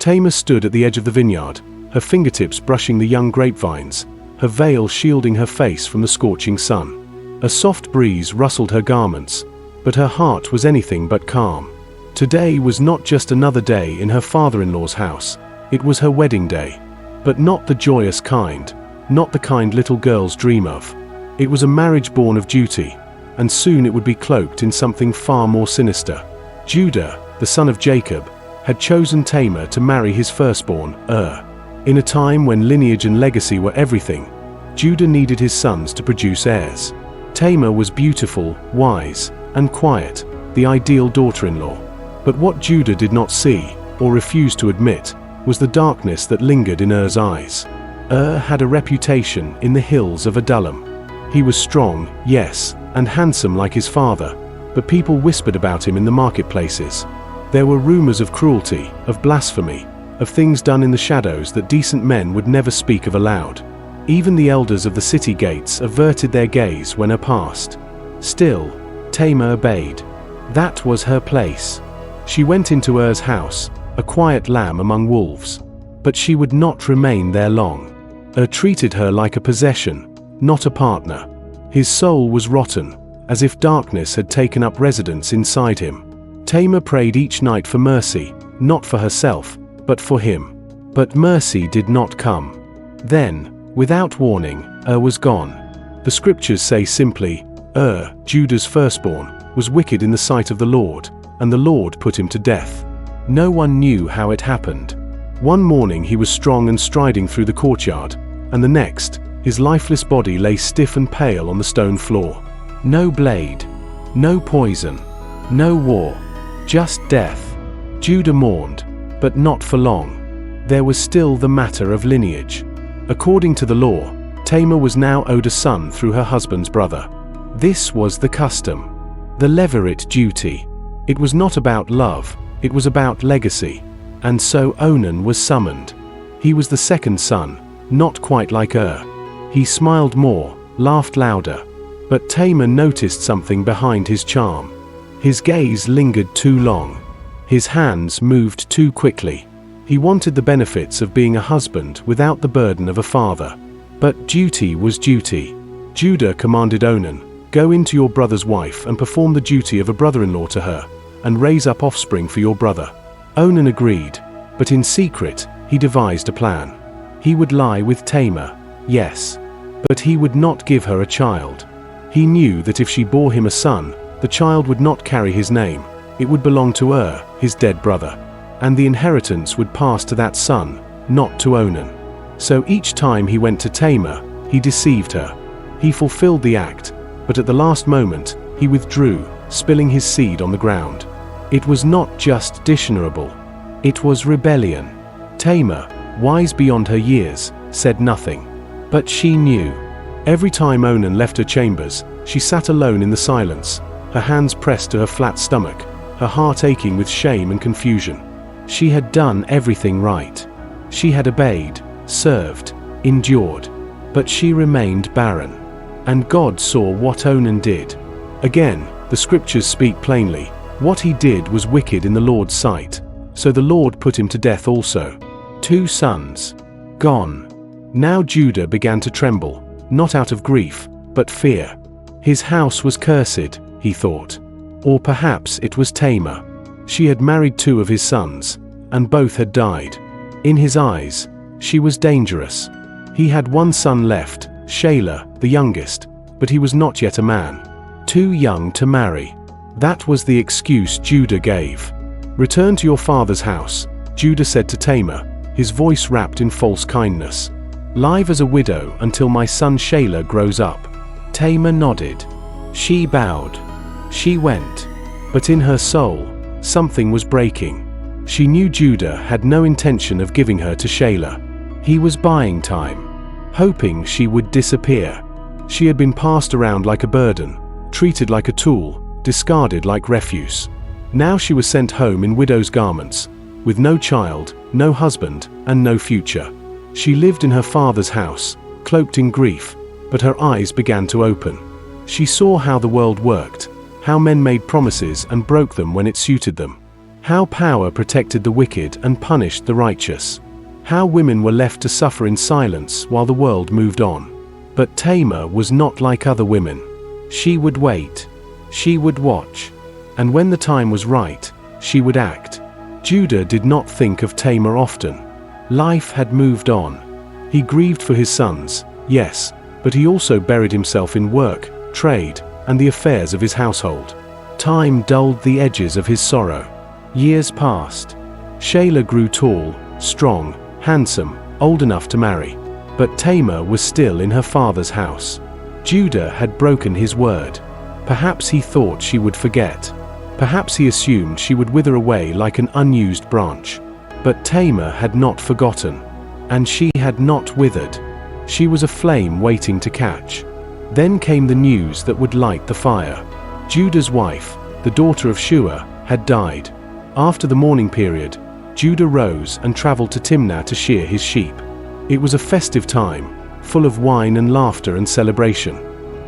Tamar stood at the edge of the vineyard, her fingertips brushing the young grapevines, her veil shielding her face from the scorching sun. A soft breeze rustled her garments, but her heart was anything but calm. Today was not just another day in her father-in-law's house, it was her wedding day. But not the joyous kind, not the kind little girls dream of. It was a marriage born of duty, and soon it would be cloaked in something far more sinister. Judah, the son of Jacob, had chosen Tamar to marry his firstborn, In a time when lineage and legacy were everything, Judah needed his sons to produce heirs. Tamar was beautiful, wise, and quiet, the ideal daughter-in-law. But what Judah did not see, or refused to admit, was the darkness that lingered in Er's eyes. Had a reputation in the hills of Adullam. He was strong, yes, and handsome like his father, but people whispered about him in the marketplaces. There were rumors of cruelty, of blasphemy, of things done in the shadows that decent men would never speak of aloud. Even the elders of the city gates averted their gaze when passed. Still, Tamar obeyed. That was her place. She went into Er's house, a quiet lamb among wolves. But she would not remain there long. Treated her like a possession, not a partner. His soul was rotten, as if darkness had taken up residence inside him. Tamar prayed each night for mercy, not for herself, but for him. But mercy did not come. Then, without warning, was gone. The scriptures say simply, Judah's firstborn, was wicked in the sight of the Lord, and the Lord put him to death. No one knew how it happened. One morning he was strong and striding through the courtyard, and the next, his lifeless body lay stiff and pale on the stone floor. No blade, no poison, no war, just death. Judah mourned, but not for long. There was still the matter of lineage. According to the law, Tamar was now owed a son through her husband's brother. This was the custom, the levirate duty. It was not about love, it was about legacy. And so Onan was summoned. He was the second son, not quite like He smiled more, laughed louder. But Tamar noticed something behind his charm. His gaze lingered too long. His hands moved too quickly. He wanted the benefits of being a husband without the burden of a father. But duty was duty. Judah commanded Onan, "Go into your brother's wife and perform the duty of a brother-in-law to her, and raise up offspring for your brother." Onan agreed, but in secret, he devised a plan. He would lie with Tamar, yes, but he would not give her a child. He knew that if she bore him a son, the child would not carry his name. It would belong to his dead brother, and the inheritance would pass to that son, not to Onan. So each time he went to Tamar, he deceived her. He fulfilled the act, but at the last moment, he withdrew, spilling his seed on the ground. It was not just dishonorable. It was rebellion. Tamar, wise beyond her years, said nothing. But she knew. Every time Onan left her chambers, she sat alone in the silence, her hands pressed to her flat stomach, her heart aching with shame and confusion. She had done everything right. She had obeyed, served, endured. But she remained barren. And God saw what Onan did. Again, the scriptures speak plainly. What he did was wicked in the Lord's sight. So the Lord put him to death also. 2 sons. Gone. Now Judah began to tremble, not out of grief, but fear. His house was cursed, he thought. Or perhaps it was Tamar. She had married 2 of his sons, and both had died. In his eyes, she was dangerous. He had 1 son left, Shelah, the youngest, but he was not yet a man. Too young to marry. That was the excuse Judah gave. "Return to your father's house," Judah said to Tamar, his voice wrapped in false kindness. "Live as a widow until my son Shelah grows up." Tamar nodded. She bowed. She went. But in her soul, something was breaking. She knew Judah had no intention of giving her to Shelah. He was buying time, hoping she would disappear. She had been passed around like a burden, treated like a tool, discarded like refuse. Now she was sent home in widow's garments, with no child, no husband, and no future. She lived in her father's house, cloaked in grief, but her eyes began to open. She saw how the world worked, how men made promises and broke them when it suited them, How power protected the wicked and punished the righteous. How women were left to suffer in silence while the world moved on. But Tamar was not like other women. She would wait. She would watch. And when the time was right, she would act. Judah did not think of Tamar often. Life had moved on. He grieved for his sons, yes, but he also buried himself in work, trade, and the affairs of his household. Time dulled the edges of his sorrow. Years passed. Shelah grew tall, strong, handsome, old enough to marry. But Tamar was still in her father's house. Judah had broken his word. Perhaps he thought she would forget. Perhaps he assumed she would wither away like an unused branch. But Tamar had not forgotten. And she had not withered. She was a flame waiting to catch. Then came the news that would light the fire. Judah's wife, the daughter of Shua, had died. After the mourning period, Judah rose and traveled to Timnah to shear his sheep. It was a festive time, full of wine and laughter and celebration.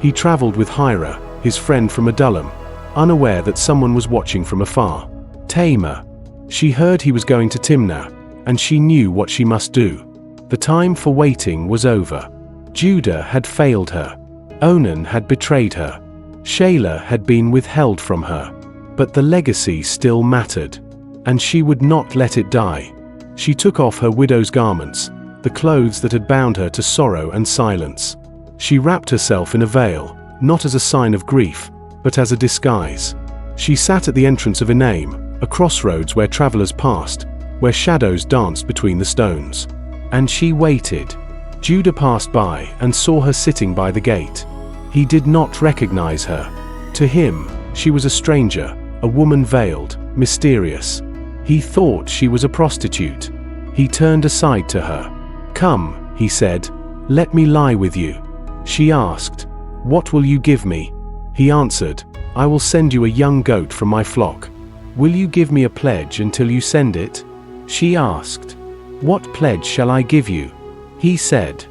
He traveled with Hira, his friend from Adullam, unaware that someone was watching from afar. Tamar. She heard he was going to Timnah, and she knew what she must do. The time for waiting was over. Judah had failed her. Onan had betrayed her. Shelah had been withheld from her. But the legacy still mattered. And she would not let it die. She took off her widow's garments, the clothes that had bound her to sorrow and silence. She wrapped herself in a veil, not as a sign of grief, but as a disguise. She sat at the entrance of Enaim, a crossroads where travelers passed, where shadows danced between the stones. And she waited. Judah passed by and saw her sitting by the gate. He did not recognize her. To him, she was a stranger, a woman veiled, mysterious. He thought she was a prostitute. He turned aside to her. "Come," he said, "let me lie with you." She asked, "What will you give me?" He answered, "I will send you a young goat from my flock. Will you give me a pledge until you send it?" She asked, "What pledge shall I give you?" He said.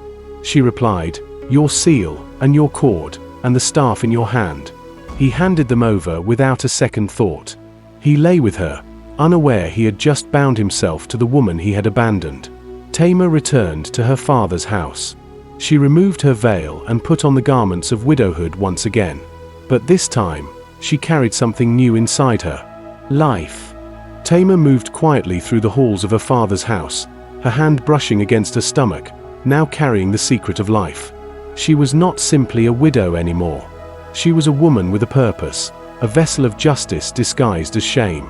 She replied, "Your seal, and your cord, and the staff in your hand." He handed them over without a second thought. He lay with her, unaware he had just bound himself to the woman he had abandoned. Tamar returned to her father's house. She removed her veil and put on the garments of widowhood once again. But this time, she carried something new inside her. Life. Tamar moved quietly through the halls of her father's house, her hand brushing against her stomach, now carrying the secret of life. She was not simply a widow anymore. She was a woman with a purpose, a vessel of justice disguised as shame.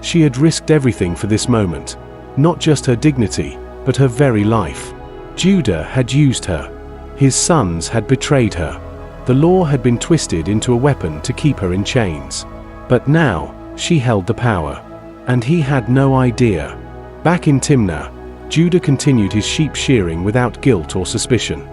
She had risked everything for this moment, not just her dignity, but her very life. Judah had used her. His sons had betrayed her. The law had been twisted into a weapon to keep her in chains. But now, she held the power. And he had no idea. Back in Timnah, Judah continued his sheep shearing without guilt or suspicion.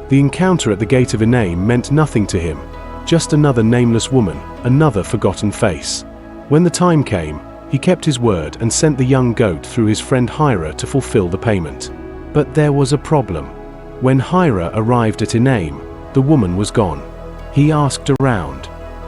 The encounter at the gate of Enaim meant nothing to him, just another nameless woman, another forgotten face. When the time came, he kept his word and sent the young goat through his friend Hira to fulfill the payment. But there was a problem. When Hira arrived at Enaim, the woman was gone. He asked around,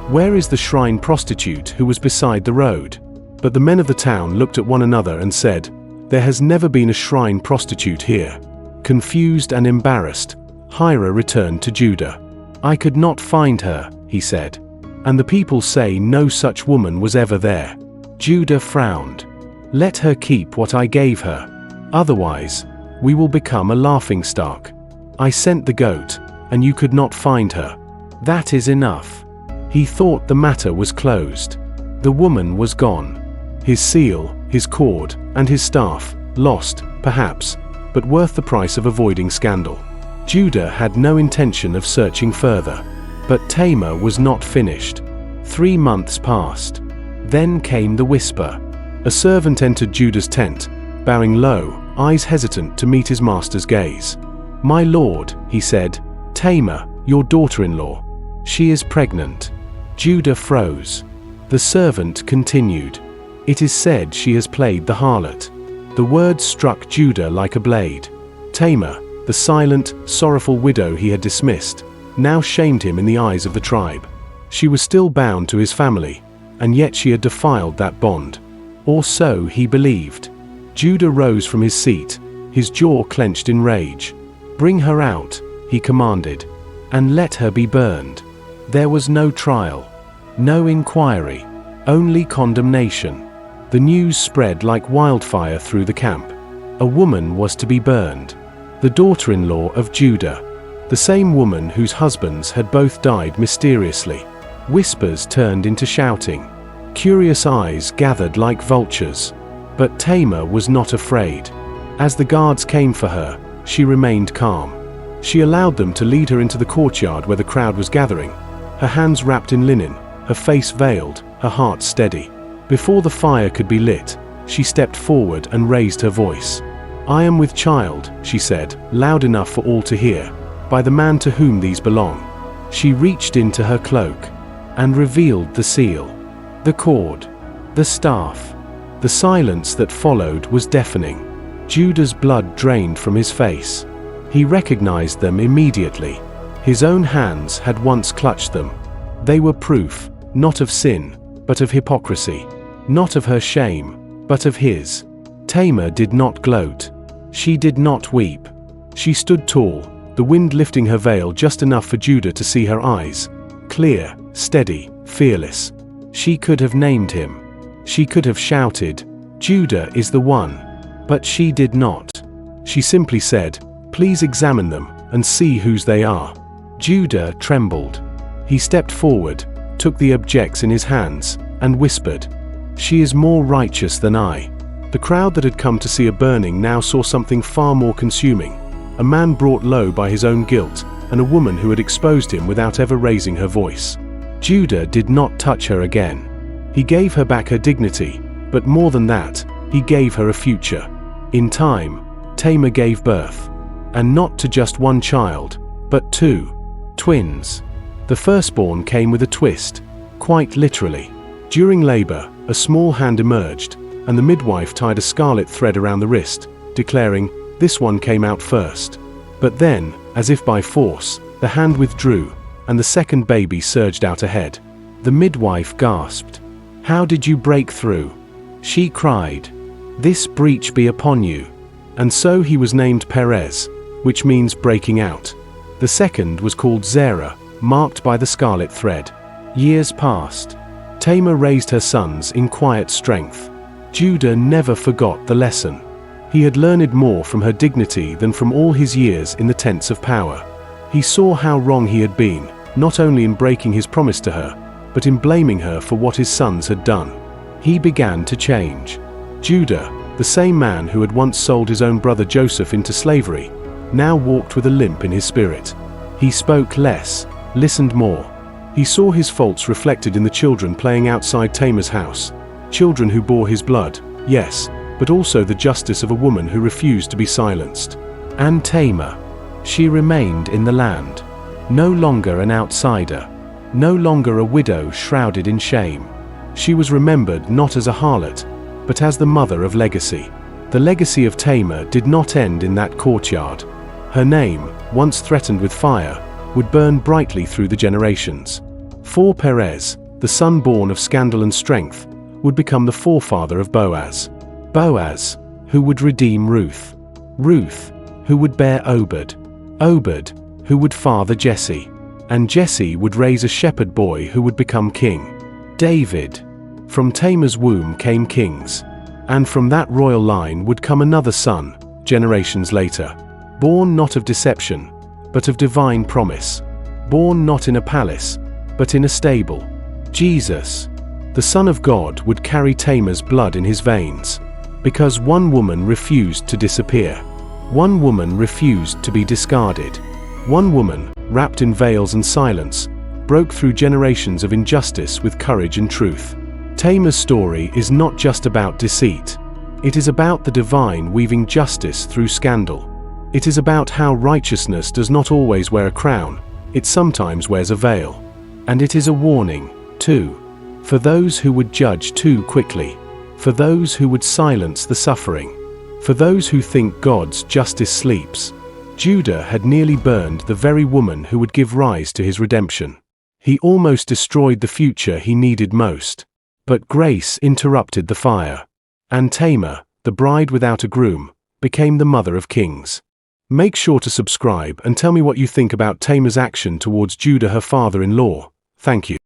"Where is the shrine prostitute who was beside the road?" But the men of the town looked at one another and said, "There has never been a shrine prostitute here." Confused and embarrassed, Hira returned to Judah. "I could not find her," he said. "And the people say no such woman was ever there." Judah frowned. "Let her keep what I gave her. Otherwise, we will become a laughingstock. I sent the goat, and you could not find her. That is enough." He thought the matter was closed. The woman was gone. His seal, his cord, and his staff, lost, perhaps, but worth the price of avoiding scandal. Judah had no intention of searching further. But Tamar was not finished. 3 months passed. Then came the whisper. A servant entered Judah's tent, bowing low, eyes hesitant to meet his master's gaze. "My lord," he said, "Tamar, your daughter-in-law. She is pregnant." Judah froze. The servant continued, "It is said she has played the harlot." The words struck Judah like a blade. Tamar, the silent, sorrowful widow he had dismissed, now shamed him in the eyes of the tribe. She was still bound to his family, and yet she had defiled that bond. Or so he believed. Judah rose from his seat, his jaw clenched in rage. "Bring her out," he commanded, "and let her be burned." There was no trial, no inquiry, only condemnation. The news spread like wildfire through the camp. A woman was to be burned. The daughter-in-law of Judah. The same woman whose husbands had both died mysteriously. Whispers turned into shouting. Curious eyes gathered like vultures. But Tamar was not afraid. As the guards came for her, she remained calm. She allowed them to lead her into the courtyard where the crowd was gathering, her hands wrapped in linen, her face veiled, her heart steady. Before the fire could be lit, she stepped forward and raised her voice. "I am with child," she said, loud enough for all to hear, "by the man to whom these belong." She reached into her cloak and revealed the seal, the cord, the staff. The silence that followed was deafening. Judah's blood drained from his face. He recognized them immediately. His own hands had once clutched them. They were proof, not of sin, but of hypocrisy. Not of her shame, but of his. Tamar did not gloat. She did not weep. She stood tall, the wind lifting her veil just enough for Judah to see her eyes. Clear, steady, fearless. She could have named him. She could have shouted, "Judah is the one." But she did not. She simply said, "Please examine them and see whose they are." Judah trembled. He stepped forward, took the objects in his hands, and whispered, "She is more righteous than I." The crowd that had come to see a burning now saw something far more consuming. A man brought low by his own guilt, and a woman who had exposed him without ever raising her voice. Judah did not touch her again. He gave her back her dignity, but more than that, he gave her a future. In time, Tamar gave birth. And not to just one child, but two. Twins. The firstborn came with a twist, quite literally. During labor, a small hand emerged, and the midwife tied a scarlet thread around the wrist, declaring, "This one came out first." But then, as if by force, the hand withdrew, and the second baby surged out ahead. The midwife gasped. "How did you break through?" She cried, "This breach be upon you." And so he was named Perez, which means breaking out. The second was called Zerah, marked by the scarlet thread. Years passed. Tamar raised her sons in quiet strength. Judah never forgot the lesson. He had learned more from her dignity than from all his years in the tents of power. He saw how wrong he had been, not only in breaking his promise to her, but in blaming her for what his sons had done. He began to change. Judah, the same man who had once sold his own brother Joseph into slavery, now walked with a limp in his spirit. He spoke less, listened more. He saw his faults reflected in the children playing outside Tamar's house. Children who bore his blood, yes, but also the justice of a woman who refused to be silenced. And Tamar. She remained in the land. No longer an outsider. No longer a widow shrouded in shame. She was remembered not as a harlot, but as the mother of legacy. The legacy of Tamar did not end in that courtyard. Her name, once threatened with fire, would burn brightly through the generations. For Perez, the son born of scandal and strength, would become the forefather of Boaz. Boaz, who would redeem Ruth. Ruth, who would bear Obed. Obed, who would father Jesse. And Jesse would raise a shepherd boy who would become king. David. From Tamar's womb came kings. And from that royal line would come another son, generations later. Born not of deception, but of divine promise. Born not in a palace, but in a stable. Jesus, the Son of God, would carry Tamar's blood in his veins. Because one woman refused to disappear. One woman refused to be discarded. One woman, wrapped in veils and silence, broke through generations of injustice with courage and truth. Tamar's story is not just about deceit. It is about the divine weaving justice through scandal. It is about how righteousness does not always wear a crown, it sometimes wears a veil. And it is a warning, too, for those who would judge too quickly, for those who would silence the suffering, for those who think God's justice sleeps. Judah had nearly burned the very woman who would give rise to his redemption. He almost destroyed the future he needed most. But grace interrupted the fire. And Tamar, the bride without a groom, became the mother of kings. Make sure to subscribe and tell me what you think about Tamar's action towards Judah, her father-in-law. Thank you.